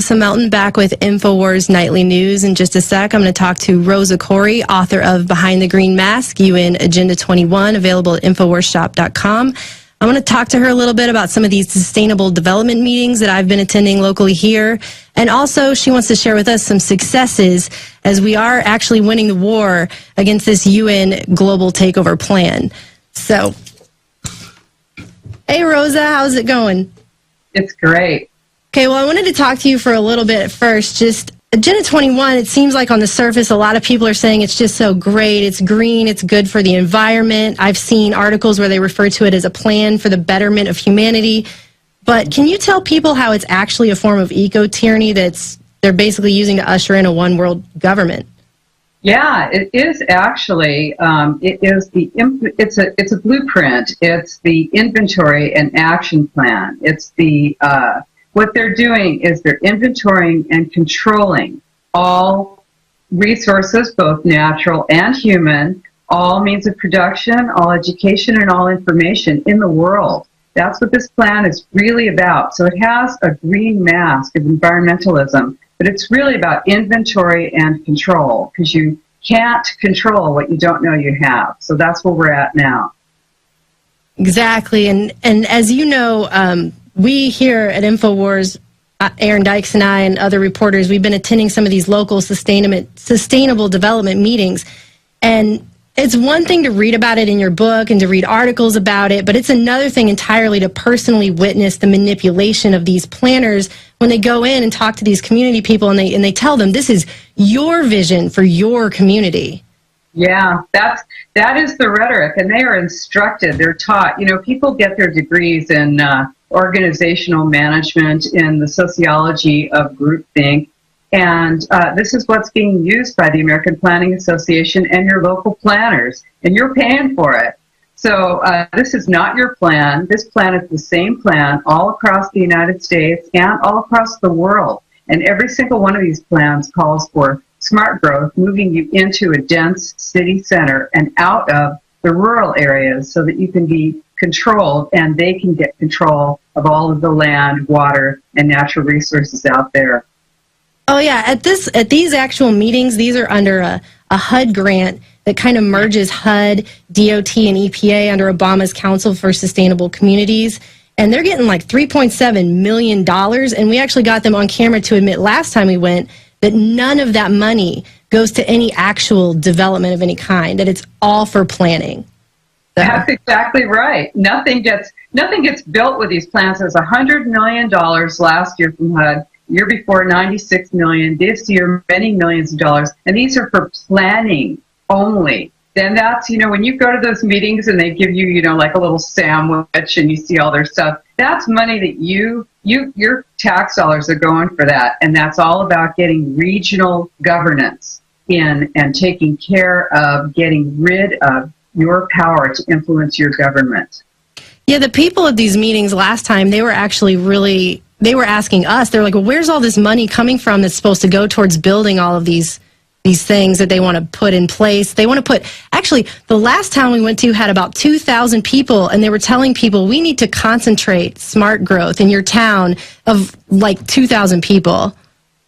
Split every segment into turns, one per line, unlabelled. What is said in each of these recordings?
Lisa Melton back with InfoWars Nightly News. In just a sec, I'm going to talk to Rosa, Koire, author of Behind the Green Mask, UN Agenda 21, available at InfoWarsShop.com. I want to talk to her a little bit about some of these sustainable development meetings that I've been attending locally here. And also, she wants to share with us some successes as we are actually winning the war against this UN global takeover plan. So, hey, Rosa, how's it going?
It's great.
Okay, well, I wanted to talk to you for a little bit first. Just Agenda 21, it seems like on the surface, a lot of people are saying it's just so great. It's green. It's good for the environment. I've seen articles where they refer to it as a plan for the betterment of humanity. But can you tell people how it's actually a form of eco-tyranny they're basically using to usher in a one-world government?
Yeah, it is actually. It's a blueprint. It's the inventory and action plan. It's the what they're doing is they're inventorying and controlling all resources, both natural and human, all means of production, all education, and all information in the world. That's what this plan is really about. So it has a green mask of environmentalism, but it's really about inventory and control, because you can't control what you don't know you have. So that's where we're at now.
Exactly. And as you know, we here at InfoWars, Aaron Dykes and I and other reporters, we've been attending some of these local sustainable development meetings. And it's one thing to read about it in your book and to read articles about it, but it's another thing entirely to personally witness the manipulation of these planners when they go in and talk to these community people and they tell them this is your vision for your community.
Yeah, that is the rhetoric, and they are instructed, they're taught. You know, people get their degrees in organizational management, in the sociology of groupthink, and this is what's being used by the American Planning Association and your local planners, and you're paying for it. So this is not your plan. This plan is the same plan all across the United States and all across the world, and every single one of these plans calls for smart growth, moving you into a dense city center and out of the rural areas so that you can be controlled and they can get control of all of the land, water, and natural resources out there.
Oh yeah, at these actual meetings, these are under a HUD grant that kind of merges HUD, DOT, and EPA under Obama's Council for Sustainable Communities. And they're getting like $3.7 million. And we actually got them on camera to admit last time we went that none of that money goes to any actual development of any kind, that it's all for planning. So.
That's exactly right. Nothing gets built with these plans. There's $100 million last year from HUD, year before $96 million, this year many millions of dollars, and these are for planning only. Then that's, you know, when you go to those meetings and they give you, you know, like a little sandwich and you see all their stuff, that's money that your tax dollars are going for that. And that's all about getting regional governance in and taking care of getting rid of your power to influence your government.
Yeah, the people at these meetings last time, they were actually they were asking us, they're like, well, where's all this money coming from that's supposed to go towards building all of these things that they want to put in place? They want to put, actually, the last town we went to had about 2,000 people, and they were telling people, we need to concentrate smart growth in your town of like 2,000 people.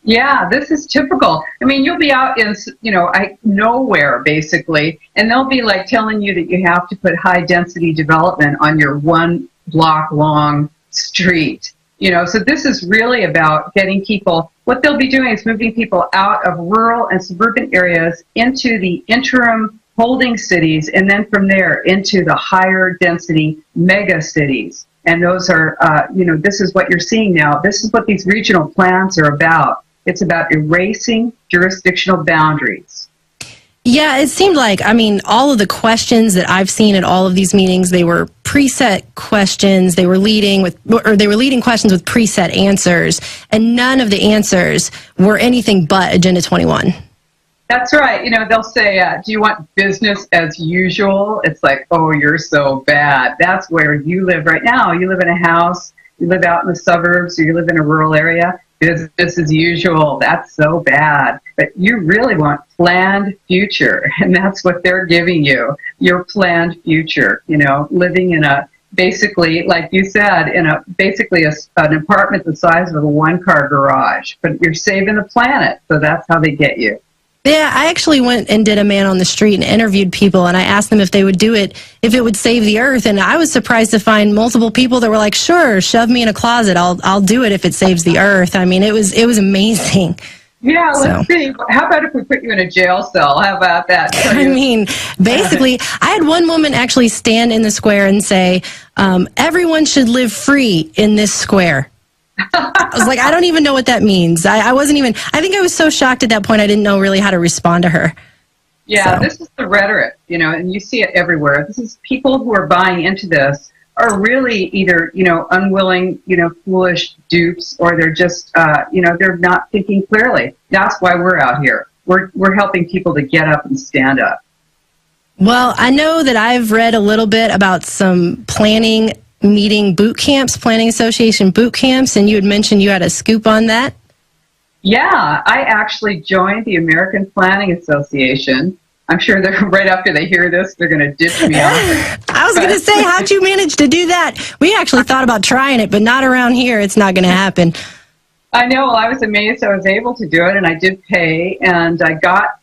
Yeah, this is typical. I mean, you'll be out in, you know, nowhere, basically, and they'll be like telling you that you have to put high density development on your 1 block long street. You know, so this is really about getting people, what they'll be doing is moving people out of rural and suburban areas into the interim holding cities, and then from there into the higher density mega cities. And those are, you know, this is what you're seeing now. This is what these regional plans are about. It's about erasing jurisdictional boundaries.
Yeah, it seemed like, I mean, all of the questions that I've seen at all of these meetings, they were preset questions. They were leading questions with preset answers, and none of the answers were anything but Agenda 21.
That's right. You know, they'll say, do you want business as usual? It's like, oh, you're so bad. That's where you live right now. You live in a house, you live out in the suburbs, or you live in a rural area. Business as usual. That's so bad. But you really want planned future, and that's what they're giving you, your planned future. You know, living in a basically, like you said, in an apartment the size of a one-car garage. But you're saving the planet, so that's how they get you.
Yeah, I actually went and did a man on the street and interviewed people, and I asked them if they would do it, if it would save the earth. And I was surprised to find multiple people that were like, "Sure, shove me in a closet. I'll do it if it saves the earth." I mean, it was amazing.
Yeah, let's see. How about if we put you in a jail cell? How about that?
I mean, basically, I had one woman actually stand in the square and say, "Everyone should live free in this square." I was like, I don't even know what that means. I wasn't even, I think I was so shocked at that point I didn't know really how to respond to her.
Yeah, so. This is the rhetoric, and you see it everywhere. This is people who are buying into this are really either, unwilling, foolish dupes, or they're just, they're not thinking clearly. That's why we're out here. We're helping people to get up and stand up.
Well, I know that I've read a little bit about some planning association boot camps, and you had mentioned you had a scoop on that.
Yeah, I actually joined the American Planning Association. I'm sure they're right after they hear this, they're going to ditch me off.
I was going to say, how'd you manage to do that? We actually thought about trying it, but not around here. It's not going to happen.
I know. Well, I was amazed I was able to do it, and I did pay, and I got,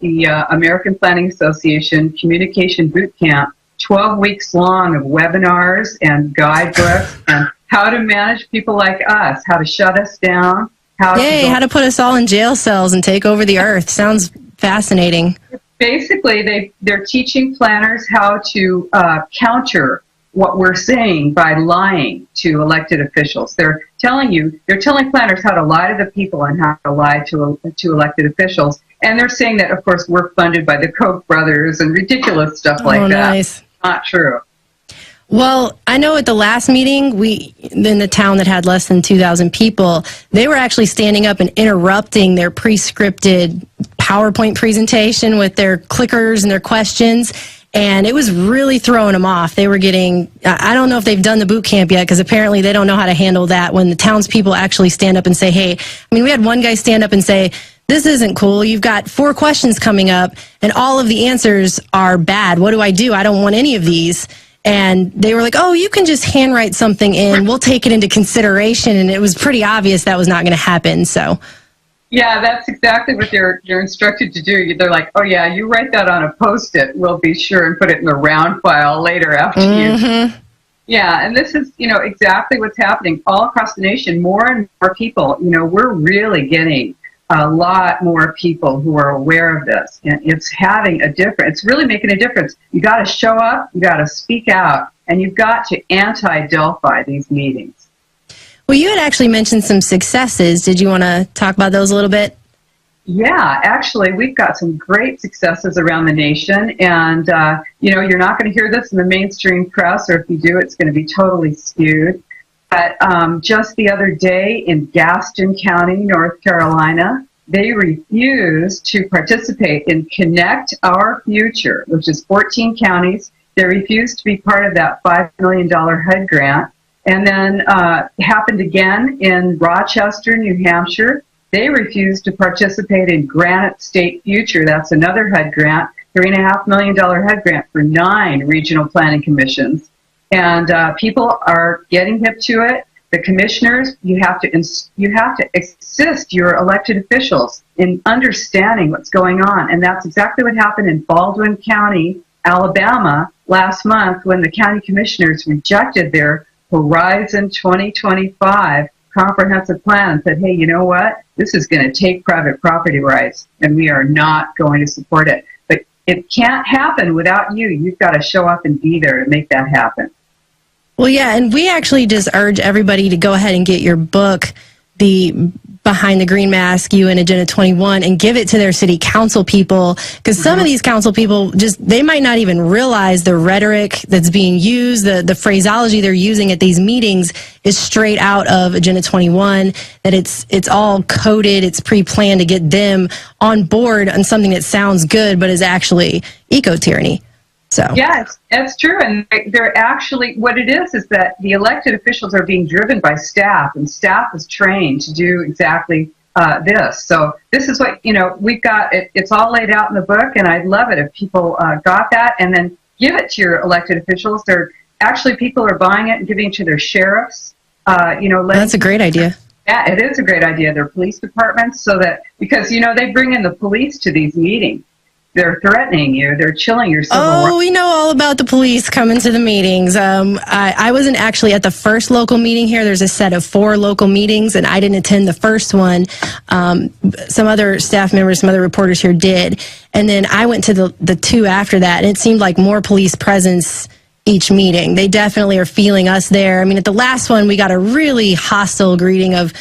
the American Planning Association Communication Boot Camp, 12 weeks long of webinars and guidebooks and how to manage people like us, how to shut us down. How to
put us all in jail cells and take over the earth. Sounds fascinating.
Basically, they're teaching planners how to counter what we're saying by lying to elected officials. They're telling planners how to lie to the people and how to lie to elected officials. And they're saying that, of course, we're funded by the Koch brothers and ridiculous stuff like that.
Nice.
Not true.
Well, I know at the last meeting, in the town that had less than 2,000 people, they were actually standing up and interrupting their pre-scripted PowerPoint presentation with their clickers and their questions, and it was really throwing them off. They were getting, I don't know if they've done the boot camp yet, because apparently they don't know how to handle that when the townspeople actually stand up and say, hey, I mean, we had one guy stand up and say, this isn't cool. You've got 4 questions coming up, and all of the answers are bad. What do? I don't want any of these. And they were like, oh, you can just handwrite something in. We'll take it into consideration. And it was pretty obvious that was not going to happen. So,
yeah, that's exactly what you're instructed to do. They're like, oh, yeah, you write that on a Post-it. We'll be sure and put it in the round file later after you. Yeah, and this is, exactly what's happening all across the nation. More and more people, we're really getting a lot more people who are aware of this, and it's having a difference. It's really making a difference. You got to show up, you got to speak out, and you've got to anti-Delphi these meetings.
Well, you had actually mentioned some successes. Did you want to talk about those a little bit?
Yeah, actually, we've got some great successes around the nation, and you're not going to hear this in the mainstream press, or if you do, it's going to be totally skewed. But just the other day in Gaston County, North Carolina, they refused to participate in Connect Our Future, which is 14 counties. They refused to be part of that $5 million HUD grant. And then happened again in Rochester, New Hampshire. They refused to participate in Granite State Future. That's another HUD grant, $3.5 million HUD grant for 9 regional planning commissions. And people are getting hip to it. The commissioners, you have to assist your elected officials in understanding what's going on. And that's exactly what happened in Baldwin County, Alabama, last month when the county commissioners rejected their Horizon 2025 comprehensive plan and said, hey, you know what? This is going to take private property rights, and we are not going to support it. But it can't happen without you. You've got to show up and be there to make that happen.
Well, yeah, and we actually just urge everybody to go ahead and get your book, the Behind the Green Mask, UN Agenda 21, and give it to their city council people, because some of these council people they might not even realize the rhetoric that's being used, the phraseology they're using at these meetings is straight out of Agenda 21, that it's all coded, it's pre-planned to get them on board on something that sounds good but is actually eco-tyranny. So. Yes,
that's true. And they're actually, what it is that the elected officials are being driven by staff, and staff is trained to do exactly this. So this is what, we've got, it's all laid out in the book, and I'd love it if people got that. And then give it to your elected officials. They're actually, people are buying it and giving it to their sheriffs.
That's a great idea.
Yeah, it is a great idea. Their police departments, so that, because, they bring in the police to these meetings. They're threatening you. They're chilling your civil rights.
Oh, we know all about the police coming to the meetings. I wasn't actually at the first local meeting here. There's a set of 4 local meetings, and I didn't attend the first one. Some other staff members, some other reporters here did. And then I went to the 2 after that, and it seemed like more police presence each meeting. They definitely are feeling us there. I mean, at the last one, we got a really hostile greeting of,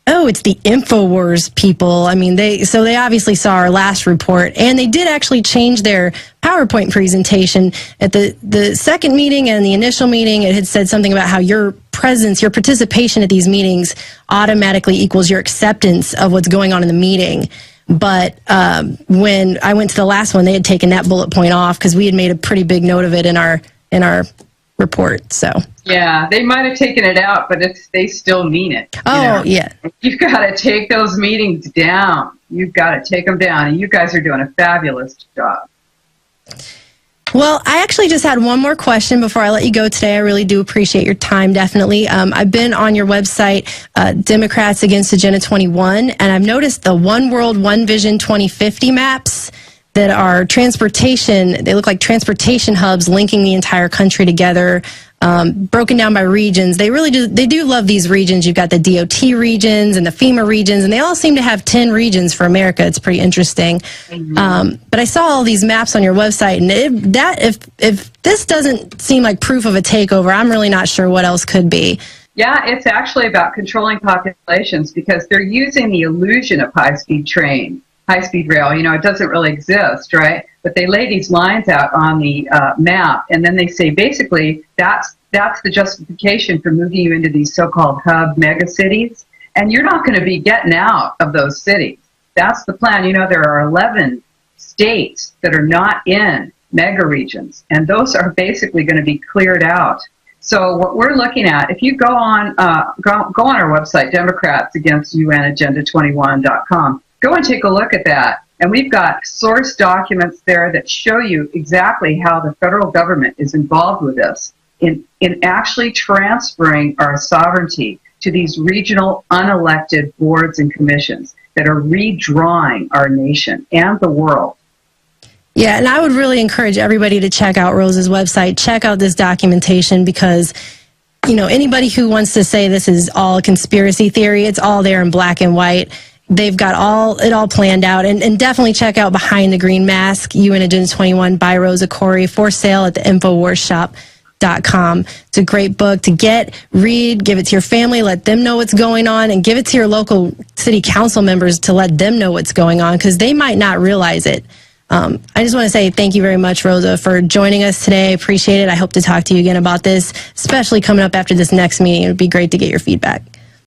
oh, it's the InfoWars people. I mean, they obviously saw our last report, and they did actually change their PowerPoint presentation. At the second meeting and the initial meeting, it had said something about how your presence, your participation at these meetings automatically equals your acceptance of what's going on in the meeting. But when I went to the last one, they had taken that bullet point off because we had made a pretty big note of it in our report. So
yeah, they might have taken it out, but they still mean it.
Yeah.
You've got to take those meetings down. You've got to take them down, and you guys are doing a fabulous job.
Well, I actually just had one more question before I let you go today. I really do appreciate your time, definitely. I've been on your website, Democrats Against Agenda 21, and I've noticed the One World, One Vision 2050 maps that are transportation. They look like transportation hubs linking the entire country together, broken down by regions. They really do. They do love these regions. You've got the DOT regions and the FEMA regions, and they all seem to have 10 regions for America. It's pretty interesting. But I saw all these maps on your website, and if this doesn't seem like proof of a takeover, I'm really not sure what else could be.
Yeah, it's actually about controlling populations, because they're using the illusion of high-speed rail. It doesn't really exist, right? But they lay these lines out on the map, and then they say basically that's the justification for moving you into these so-called hub mega cities, and you're not going to be getting out of those cities. That's the plan. There are 11 states that are not in mega regions, and those are basically going to be cleared out. So what we're looking at, if you go on our website, DemocratsAgainstUNAgenda21.com, go and take a look at that. And we've got source documents there that show you exactly how the federal government is involved with this in actually transferring our sovereignty to these regional unelected boards and commissions that are redrawing our nation and the world.
Yeah, and I would really encourage everybody to check out Rosa's website, check out this documentation, because anybody who wants to say this is all a conspiracy theory, it's all there in black and white. They've got it all planned out, and definitely check out Behind the Green Mask, UN Agenda 21 by Rosa Koire, for sale at the InfoWarsShop.com. It's a great book to read, give it to your family, let them know what's going on, and give it to your local city council members to let them know what's going on, because they might not realize it. I just want to say thank you very much, Rosa, for joining us today. I appreciate it. I hope to talk to you again about this, especially coming up after this next meeting. It would be great to get your feedback.